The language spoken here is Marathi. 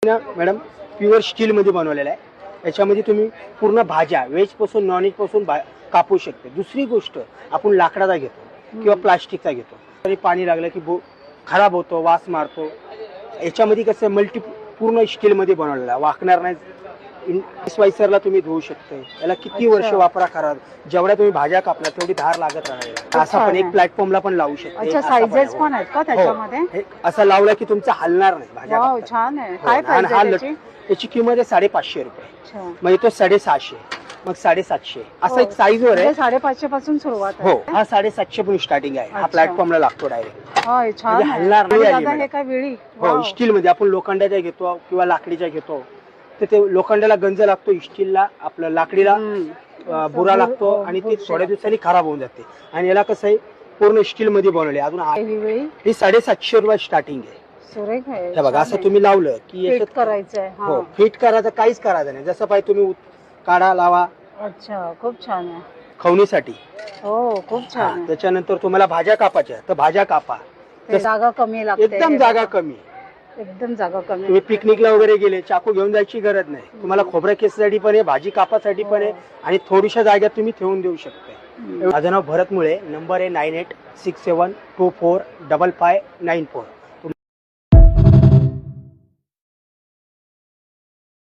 ना मॅडम प्युअर स्टील मध्ये बनवलेला आहे. याच्यामध्ये तुम्ही पूर्ण भाज्या व्हेज पासून नॉन व्हेज पासून कापू शकते. दुसरी गोष्ट आपण लाकडाचा घेतो किंवा प्लास्टिकचा घेतो तरी पाणी लागलं की खराब होतो, वास मारतो. याच्यामध्ये कसं मल्टी पूर्ण स्टील मध्ये बनवलेला आहे, वाकणार नाही. स्लायसरला तुम्ही धुवू शकते. याला किती वर्ष वापरा करा, जेवढ्या तुम्ही भाज्या कापल्या तेवढी धार लागत राहणार. असं पण एक प्लॅटफॉर्मला पण लावू शकते. अच्छा, साइजेस पण आहेत का त्याच्यामध्ये? असं लावला की तुमचा हलणार नाही भाज्या. वाव, छान आहे. काय प्राइस आहे त्याची? त्याची किंमत आहे 550 रुपये. अच्छा, म्हणजे तो 650, मग 750 असं एक साईज वर आहे. 550 पासून सुरुवात आहे. हो, हा 750 पण स्टार्टिंग आहे. हा प्लॅटफॉर्मला लागतो डायरेक्ट. होय, छान आहे. हलणार नाही. आणि दादा हे काय विळी? हो, स्टील मध्ये आपण लोखंडाच्या घेतो किंवा लाकडीच्या घेतो तर ते लोखंडाला गंज लागतो, स्टीलला आपलं लाकडीला बुरा लागतो आणि ती थोड्या दिवसांनी खराब होऊन जाते. आणि याला कसं आहे पूर्ण स्टील मध्ये बनवले. अजून ही 750 रुपये स्टार्टिंग आहे. सुरेख आहे. हे बघा, असं तुम्ही लावलं की फिट करायचंय. हो, फिट करायचं, काहीच करायचं नाही. जसं पाहिजे तुम्ही काढा लावा. अच्छा, खूप छान आहे. खवणीसाठी. हो, खूप छान आहे. त्याच्यानंतर तुम्हाला भाज्या कापायच्या तर भाज्या कापा. जागा कमी लागते. एकदम जागा कमी. एकदम जागा कमी. तुम्ही पिकनिकला वगैरे गेले, चाकू घेऊन जायची गरज नाही. तुम्हाला खोबऱ्या केससाठी पण आहे, भाजी कापासाठी पण आहे आणि थोडीशा जाग्यात तुम्ही ठेवून देऊ शकता. माझं नाव भरत मुळे. नंबर आहे 9867245594.